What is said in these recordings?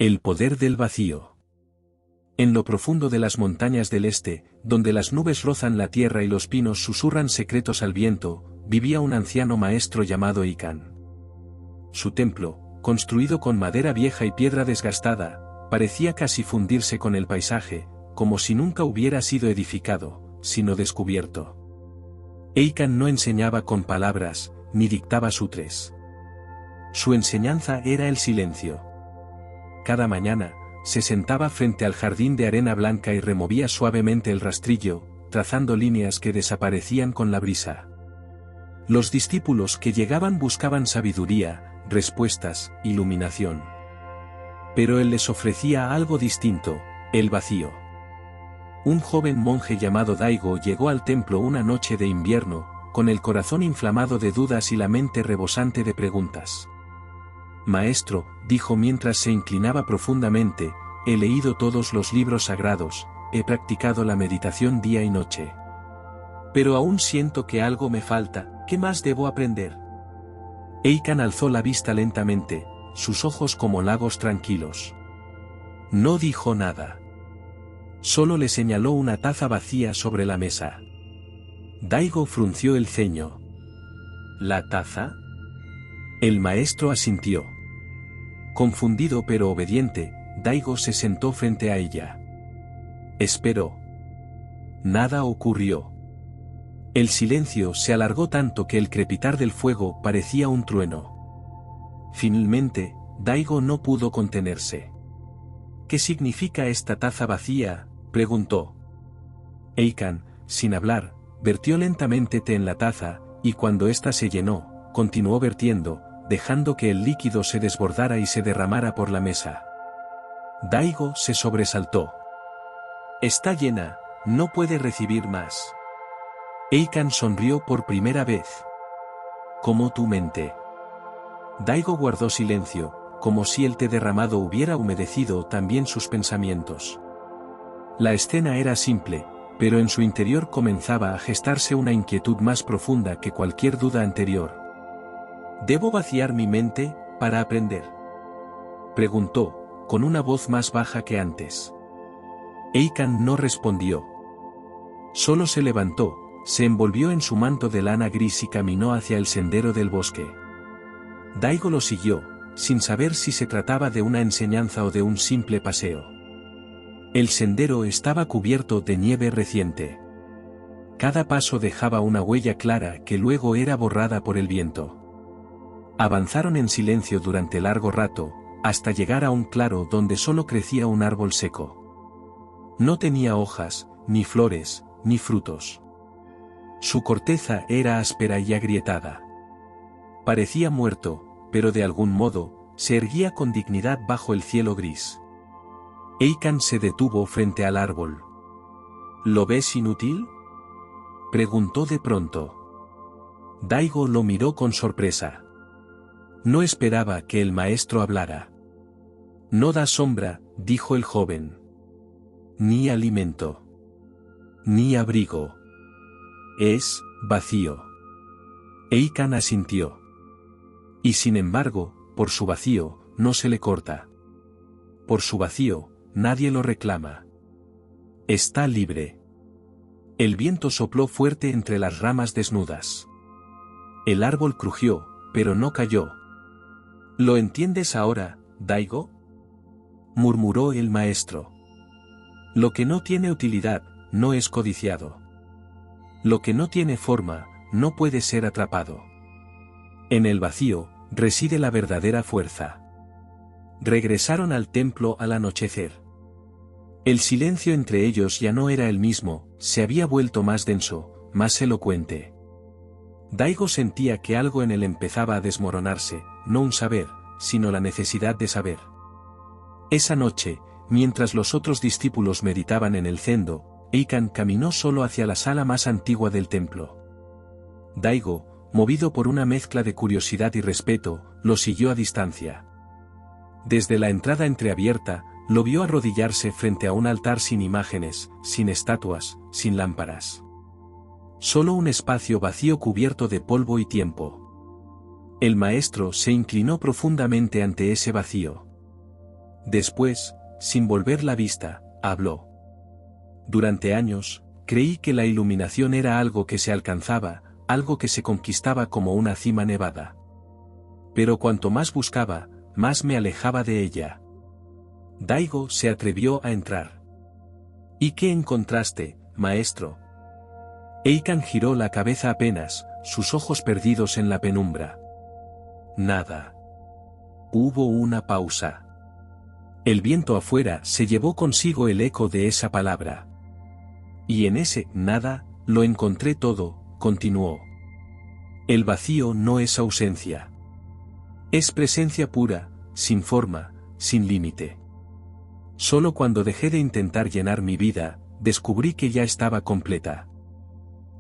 El poder del vacío. En lo profundo de las montañas del este, donde las nubes rozan la tierra y los pinos susurran secretos al viento, vivía un anciano maestro llamado Ikan. Su templo, construido con madera vieja y piedra desgastada, parecía casi fundirse con el paisaje, como si nunca hubiera sido edificado, sino descubierto. Ikan no enseñaba con palabras, ni dictaba sutres. Su enseñanza era el silencio. Cada mañana, se sentaba frente al jardín de arena blanca y removía suavemente el rastrillo, trazando líneas que desaparecían con la brisa. Los discípulos que llegaban buscaban sabiduría, respuestas, iluminación. Pero él les ofrecía algo distinto, el vacío. Un joven monje llamado Daigo llegó al templo una noche de invierno, con el corazón inflamado de dudas y la mente rebosante de preguntas. Maestro, dijo mientras se inclinaba profundamente, he leído todos los libros sagrados, he practicado la meditación día y noche. Pero aún siento que algo me falta, ¿qué más debo aprender? Ikan alzó la vista lentamente, sus ojos como lagos tranquilos. No dijo nada. Solo le señaló una taza vacía sobre la mesa. Daigo frunció el ceño. ¿La taza? El maestro asintió. Confundido pero obediente, Daigo se sentó frente a ella. Esperó. Nada ocurrió. El silencio se alargó tanto que el crepitar del fuego parecía un trueno. Finalmente, Daigo no pudo contenerse. ¿Qué significa esta taza vacía?, preguntó. Ikan, sin hablar, vertió lentamente té en la taza, y cuando ésta se llenó, continuó vertiendo, dejando que el líquido se desbordara y se derramara por la mesa. Daigo se sobresaltó. Está llena, no puede recibir más. Ikan sonrió por primera vez. Como tu mente. Daigo guardó silencio, como si el té derramado hubiera humedecido también sus pensamientos. La escena era simple, pero en su interior comenzaba a gestarse una inquietud más profunda que cualquier duda anterior. ¿Debo vaciar mi mente, para aprender?, preguntó, con una voz más baja que antes. Ikan no respondió. Solo se levantó, se envolvió en su manto de lana gris y caminó hacia el sendero del bosque. Daigo lo siguió, sin saber si se trataba de una enseñanza o de un simple paseo. El sendero estaba cubierto de nieve reciente. Cada paso dejaba una huella clara que luego era borrada por el viento. Avanzaron en silencio durante largo rato, hasta llegar a un claro donde solo crecía un árbol seco. No tenía hojas, ni flores, ni frutos. Su corteza era áspera y agrietada. Parecía muerto, pero de algún modo, se erguía con dignidad bajo el cielo gris. Ikan se detuvo frente al árbol. ¿Lo ves inútil?, preguntó de pronto. Daigo lo miró con sorpresa. No esperaba que el maestro hablara. No da sombra, dijo el joven. Ni alimento. Ni abrigo. Es vacío. Ikan asintió. Y sin embargo, por su vacío, no se le corta. Por su vacío, nadie lo reclama. Está libre. El viento sopló fuerte entre las ramas desnudas. El árbol crujió, pero no cayó. ¿Lo entiendes ahora, Daigo?, murmuró el maestro. Lo que no tiene utilidad, no es codiciado. Lo que no tiene forma, no puede ser atrapado. En el vacío, reside la verdadera fuerza. Regresaron al templo al anochecer. El silencio entre ellos ya no era el mismo, se había vuelto más denso, más elocuente. Daigo sentía que algo en él empezaba a desmoronarse, no un saber, sino la necesidad de saber. Esa noche, mientras los otros discípulos meditaban en el zendo, Ikan caminó solo hacia la sala más antigua del templo. Daigo, movido por una mezcla de curiosidad y respeto, lo siguió a distancia. Desde la entrada entreabierta, lo vio arrodillarse frente a un altar sin imágenes, sin estatuas, sin lámparas. Solo un espacio vacío cubierto de polvo y tiempo. El maestro se inclinó profundamente ante ese vacío. Después, sin volver la vista, habló. Durante años, creí que la iluminación era algo que se alcanzaba, algo que se conquistaba como una cima nevada. Pero cuanto más buscaba, más me alejaba de ella. Daigo se atrevió a entrar. ¿Y qué encontraste, maestro? Eikan giró la cabeza apenas, sus ojos perdidos en la penumbra. Nada. Hubo una pausa. El viento afuera se llevó consigo el eco de esa palabra. Y en ese nada, lo encontré todo, continuó. El vacío no es ausencia. Es presencia pura, sin forma, sin límite. Solo cuando dejé de intentar llenar mi vida, descubrí que ya estaba completa.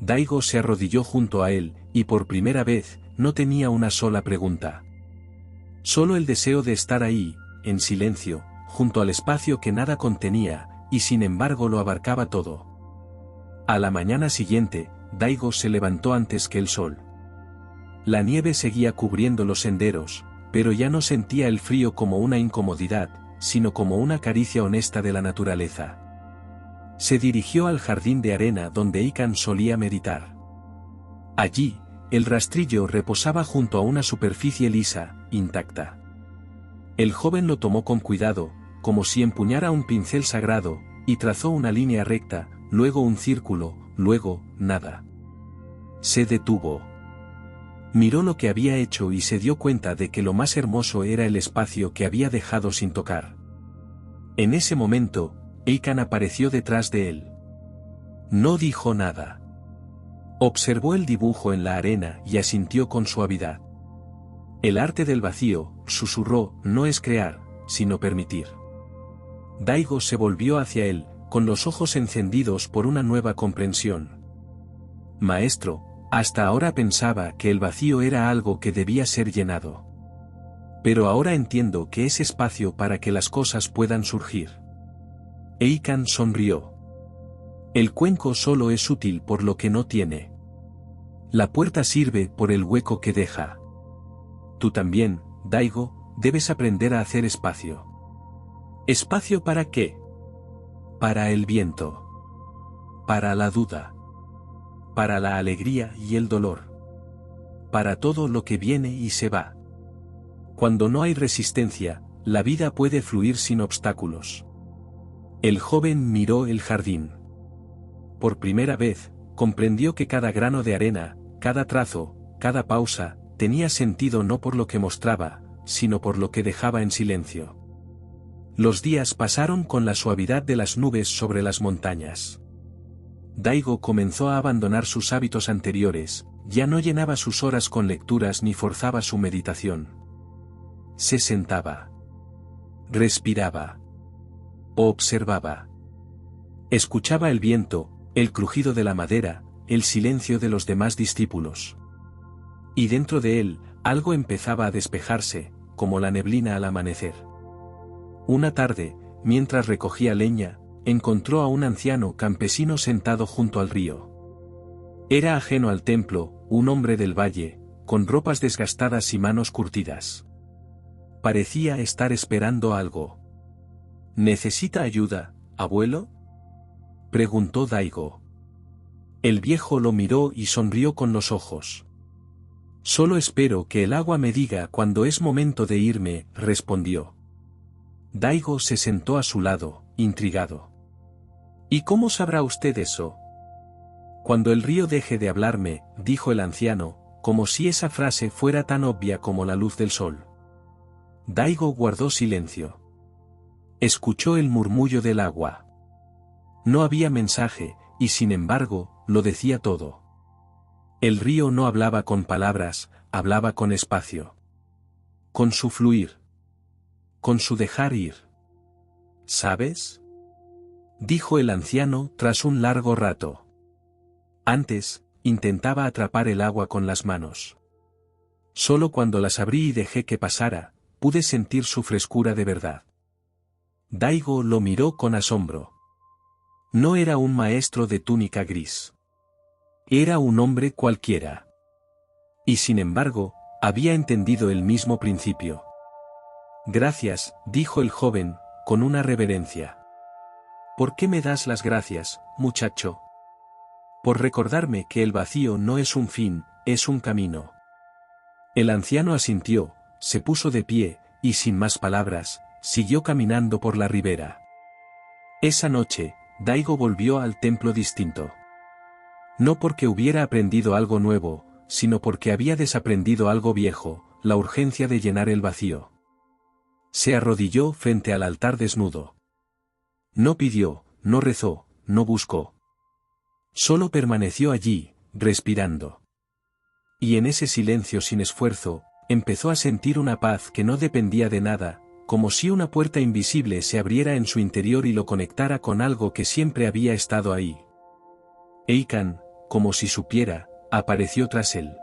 Daigo se arrodilló junto a él, y por primera vez, no tenía una sola pregunta. Solo el deseo de estar ahí, en silencio, junto al espacio que nada contenía, y sin embargo lo abarcaba todo. A la mañana siguiente, Daigo se levantó antes que el sol. La nieve seguía cubriendo los senderos, pero ya no sentía el frío como una incomodidad, sino como una caricia honesta de la naturaleza. Se dirigió al jardín de arena donde Eikan solía meditar. Allí, el rastrillo reposaba junto a una superficie lisa, intacta. El joven lo tomó con cuidado, como si empuñara un pincel sagrado, y trazó una línea recta, luego un círculo, luego, nada. Se detuvo. Miró lo que había hecho y se dio cuenta de que lo más hermoso era el espacio que había dejado sin tocar. En ese momento, Eikan apareció detrás de él. No dijo nada. Observó el dibujo en la arena y asintió con suavidad. El arte del vacío, susurró, no es crear, sino permitir. Daigo se volvió hacia él, con los ojos encendidos por una nueva comprensión. Maestro, hasta ahora pensaba que el vacío era algo que debía ser llenado. Pero ahora entiendo que es espacio para que las cosas puedan surgir. Eikan sonrió. El cuenco solo es útil por lo que no tiene. La puerta sirve por el hueco que deja. Tú también, Daigo, debes aprender a hacer espacio. ¿Espacio para qué? Para el viento. Para la duda. Para la alegría y el dolor. Para todo lo que viene y se va. Cuando no hay resistencia, la vida puede fluir sin obstáculos. El joven miró el jardín. Por primera vez, comprendió que cada grano de arena, cada trazo, cada pausa, tenía sentido no por lo que mostraba, sino por lo que dejaba en silencio. Los días pasaron con la suavidad de las nubes sobre las montañas. Daigo comenzó a abandonar sus hábitos anteriores, ya no llenaba sus horas con lecturas ni forzaba su meditación. Se sentaba. Respiraba. Observaba. Escuchaba el viento, el crujido de la madera, el silencio de los demás discípulos. Y dentro de él, algo empezaba a despejarse, como la neblina al amanecer. Una tarde, mientras recogía leña, encontró a un anciano campesino sentado junto al río. Era ajeno al templo, un hombre del valle, con ropas desgastadas y manos curtidas. Parecía estar esperando algo. ¿Necesita ayuda, abuelo?, preguntó Daigo. El viejo lo miró y sonrió con los ojos. Solo espero que el agua me diga cuando es momento de irme, respondió. Daigo se sentó a su lado, intrigado. ¿Y cómo sabrá usted eso? Cuando el río deje de hablarme, dijo el anciano, como si esa frase fuera tan obvia como la luz del sol. Daigo guardó silencio. Escuchó el murmullo del agua. No había mensaje, y sin embargo, lo decía todo. El río no hablaba con palabras, hablaba con espacio. Con su fluir. Con su dejar ir. ¿Sabes?, dijo el anciano tras un largo rato. Antes, intentaba atrapar el agua con las manos. Solo cuando las abrí y dejé que pasara, pude sentir su frescura de verdad. Daigo lo miró con asombro. No era un maestro de túnica gris. Era un hombre cualquiera. Y sin embargo, había entendido el mismo principio. Gracias, dijo el joven, con una reverencia. ¿Por qué me das las gracias, muchacho? Por recordarme que el vacío no es un fin, es un camino. El anciano asintió, se puso de pie, y sin más palabras, siguió caminando por la ribera. Esa noche, Daigo volvió al templo distinto. No porque hubiera aprendido algo nuevo, sino porque había desaprendido algo viejo, la urgencia de llenar el vacío. Se arrodilló frente al altar desnudo. No pidió, no rezó, no buscó. Solo permaneció allí, respirando. Y en ese silencio sin esfuerzo, empezó a sentir una paz que no dependía de nada, como si una puerta invisible se abriera en su interior y lo conectara con algo que siempre había estado ahí. Eikan, como si supiera, apareció tras él.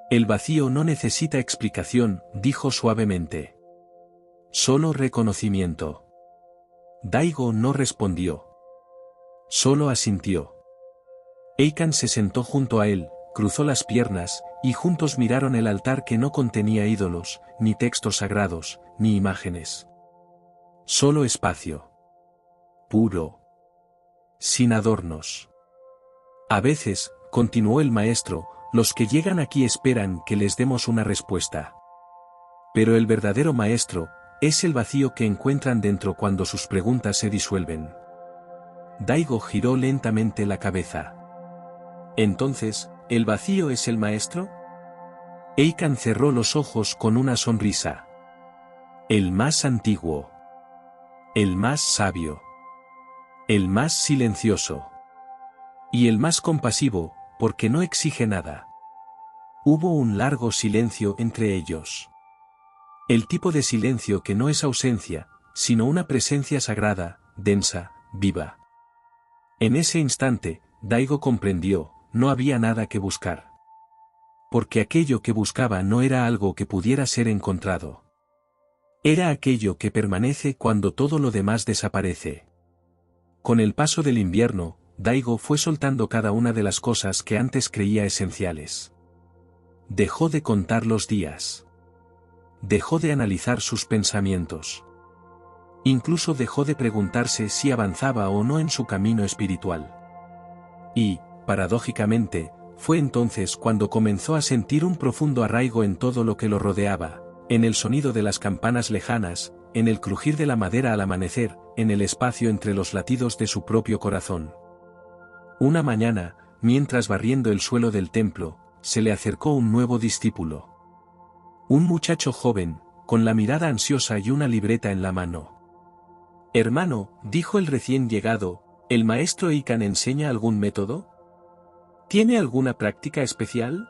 El vacío no necesita explicación, dijo suavemente. Solo reconocimiento. Daigo no respondió. Solo asintió. Eikan se sentó junto a él, cruzó las piernas, y juntos miraron el altar que no contenía ídolos, ni textos sagrados, ni imágenes. Solo espacio. Puro. Sin adornos. A veces, continuó el maestro, los que llegan aquí esperan que les demos una respuesta. Pero el verdadero maestro, es el vacío que encuentran dentro cuando sus preguntas se disuelven. Daigo giró lentamente la cabeza. Entonces, ¿el vacío es el maestro? Eikan cerró los ojos con una sonrisa. El más antiguo. El más sabio. El más silencioso. Y el más compasivo, porque no exige nada. Hubo un largo silencio entre ellos. El tipo de silencio que no es ausencia, sino una presencia sagrada, densa, viva. En ese instante, Daigo comprendió, no había nada que buscar. Porque aquello que buscaba no era algo que pudiera ser encontrado. Era aquello que permanece cuando todo lo demás desaparece. Con el paso del invierno, Daigo fue soltando cada una de las cosas que antes creía esenciales. Dejó de contar los días. Dejó de analizar sus pensamientos. Incluso dejó de preguntarse si avanzaba o no en su camino espiritual. Y, paradójicamente, fue entonces cuando comenzó a sentir un profundo arraigo en todo lo que lo rodeaba, en el sonido de las campanas lejanas, en el crujir de la madera al amanecer, en el espacio entre los latidos de su propio corazón. Una mañana, mientras barriendo el suelo del templo, se le acercó un nuevo discípulo. Un muchacho joven, con la mirada ansiosa y una libreta en la mano. «Hermano», dijo el recién llegado, ¿el maestro Eikan enseña algún método? ¿Tiene alguna práctica especial?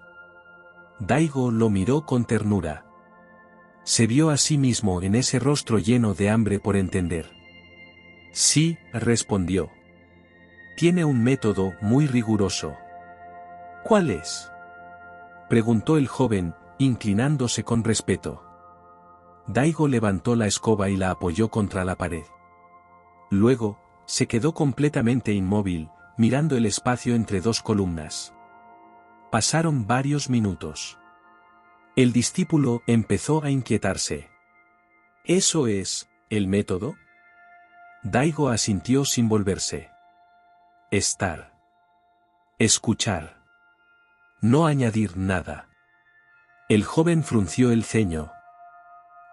Daigo lo miró con ternura. Se vio a sí mismo en ese rostro lleno de hambre por entender. Sí, respondió. Tiene un método muy riguroso. ¿Cuál es? Preguntó el joven, inclinándose con respeto. Daigo levantó la escoba y la apoyó contra la pared. Luego, se quedó completamente inmóvil, mirando el espacio entre dos columnas. Pasaron varios minutos. El discípulo empezó a inquietarse. ¿Eso es el método? Daigo asintió sin volverse. Estar. Escuchar. No añadir nada. El joven frunció el ceño.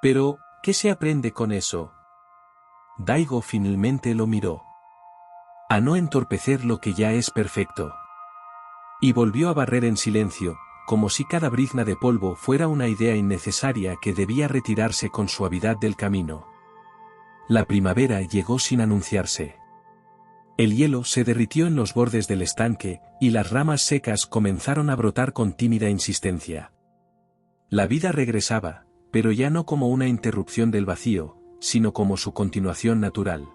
Pero, ¿qué se aprende con eso? Daigo finalmente lo miró. A no entorpecer lo que ya es perfecto. Y volvió a barrer en silencio, como si cada brizna de polvo fuera una idea innecesaria que debía retirarse con suavidad del camino. La primavera llegó sin anunciarse. El hielo se derritió en los bordes del estanque, y las ramas secas comenzaron a brotar con tímida insistencia. La vida regresaba, pero ya no como una interrupción del vacío, sino como su continuación natural.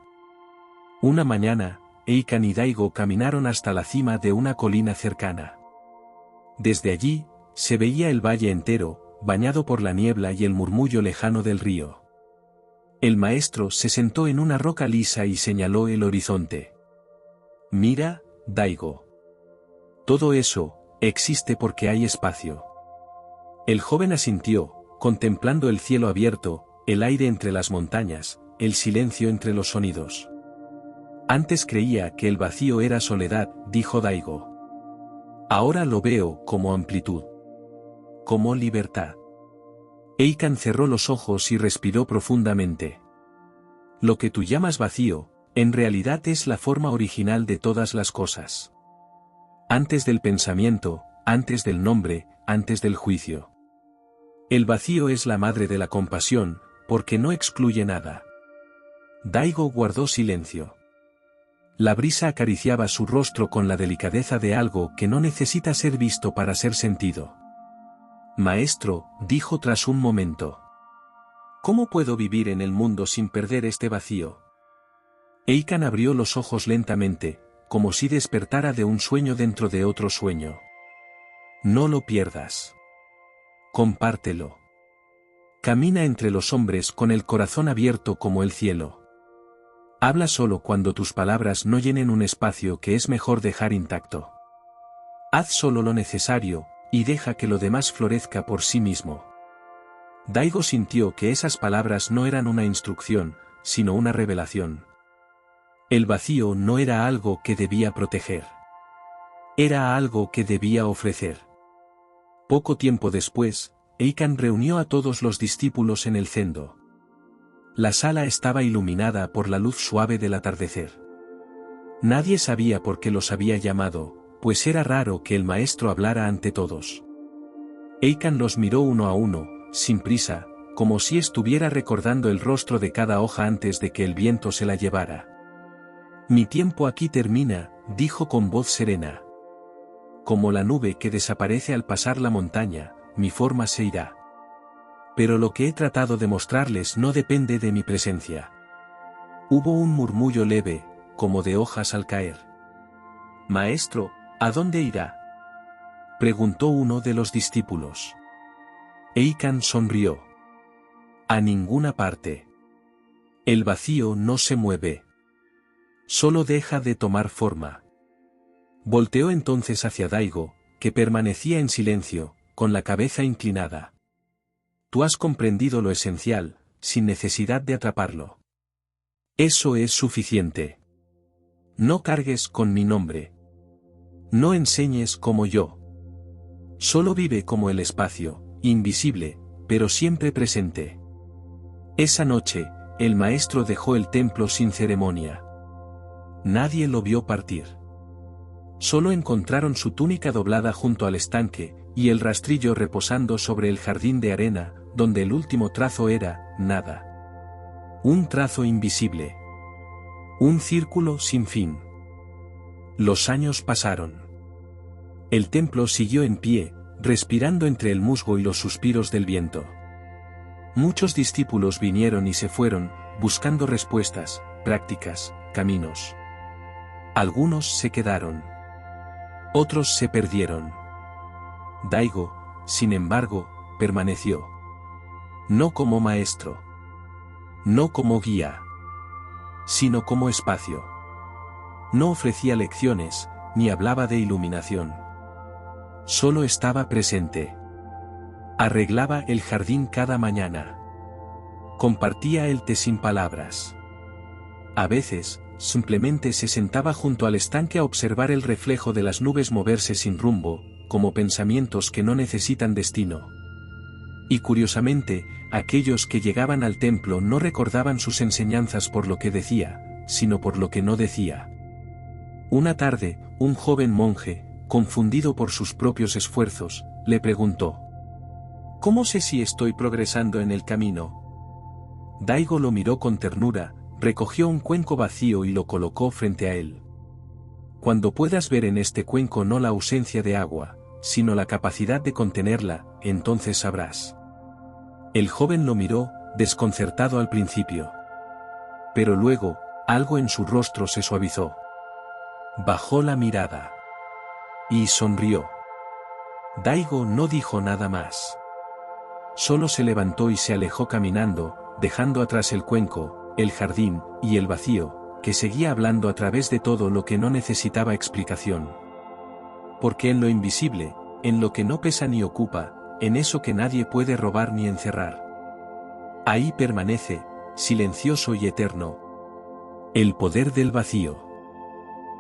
Una mañana, Eikan y Daigo caminaron hasta la cima de una colina cercana. Desde allí, se veía el valle entero, bañado por la niebla y el murmullo lejano del río. El maestro se sentó en una roca lisa y señaló el horizonte. Mira, Daigo. Todo eso, existe porque hay espacio. El joven asintió, contemplando el cielo abierto, El aire entre las montañas, el silencio entre los sonidos. Antes creía que el vacío era soledad, dijo Daigo. Ahora lo veo como amplitud. Como libertad. Eikan cerró los ojos y respiró profundamente. Lo que tú llamas vacío, en realidad es la forma original de todas las cosas. Antes del pensamiento, antes del nombre, antes del juicio. El vacío es la madre de la compasión, porque no excluye nada. Daigo guardó silencio. La brisa acariciaba su rostro con la delicadeza de algo que no necesita ser visto para ser sentido. Maestro, dijo tras un momento. ¿Cómo puedo vivir en el mundo sin perder este vacío? Eikan abrió los ojos lentamente, como si despertara de un sueño dentro de otro sueño. No lo pierdas. Compártelo. Camina entre los hombres con el corazón abierto como el cielo. Habla solo cuando tus palabras no llenen un espacio que es mejor dejar intacto. Haz solo lo necesario, y deja que lo demás florezca por sí mismo. Daigo sintió que esas palabras no eran una instrucción, sino una revelación. El vacío no era algo que debía proteger. Era algo que debía ofrecer. Poco tiempo después, Eikan reunió a todos los discípulos en el zendo. La sala estaba iluminada por la luz suave del atardecer. Nadie sabía por qué los había llamado, pues era raro que el maestro hablara ante todos. Eikan los miró uno a uno, sin prisa, como si estuviera recordando el rostro de cada hoja antes de que el viento se la llevara. Mi tiempo aquí termina, dijo con voz serena. Como la nube que desaparece al pasar la montaña, mi forma se irá. Pero lo que he tratado de mostrarles no depende de mi presencia. Hubo un murmullo leve, como de hojas al caer. Maestro, ¿a dónde irá? Preguntó uno de los discípulos. Eikan sonrió. A ninguna parte. El vacío no se mueve. Solo deja de tomar forma. Volteó entonces hacia Daigo, que permanecía en silencio, con la cabeza inclinada. Tú has comprendido lo esencial, sin necesidad de atraparlo. Eso es suficiente. No cargues con mi nombre. No enseñes como yo. Solo vive como el espacio, invisible, pero siempre presente. Esa noche, el maestro dejó el templo sin ceremonia. Nadie lo vio partir. Solo encontraron su túnica doblada junto al estanque, y el rastrillo reposando sobre el jardín de arena, donde el último trazo era, nada. Un trazo invisible. Un círculo sin fin. Los años pasaron. El templo siguió en pie, respirando entre el musgo y los suspiros del viento. Muchos discípulos vinieron y se fueron, buscando respuestas, prácticas, caminos. Algunos se quedaron. Otros se perdieron. Daigo, sin embargo, permaneció. No como maestro. No como guía. Sino como espacio. No ofrecía lecciones, ni hablaba de iluminación. Solo estaba presente. Arreglaba el jardín cada mañana. Compartía el té sin palabras. A veces, simplemente se sentaba junto al estanque a observar el reflejo de las nubes moverse sin rumbo, como pensamientos que no necesitan destino. Y curiosamente, aquellos que llegaban al templo no recordaban sus enseñanzas por lo que decía, sino por lo que no decía. Una tarde, un joven monje, confundido por sus propios esfuerzos, le preguntó: ¿Cómo sé si estoy progresando en el camino? Daigo lo miró con ternura, recogió un cuenco vacío y lo colocó frente a él. Cuando puedas ver en este cuenco no la ausencia de agua, sino la capacidad de contenerla, entonces sabrás. El joven lo miró, desconcertado al principio. Pero luego, algo en su rostro se suavizó. Bajó la mirada. Y sonrió. Daigo no dijo nada más. Solo se levantó y se alejó caminando, dejando atrás el cuenco, el jardín, y el vacío, que seguía hablando a través de todo lo que no necesitaba explicación. Porque en lo invisible, en lo que no pesa ni ocupa, en eso que nadie puede robar ni encerrar, Ahí permanece, silencioso y eterno. El poder del vacío.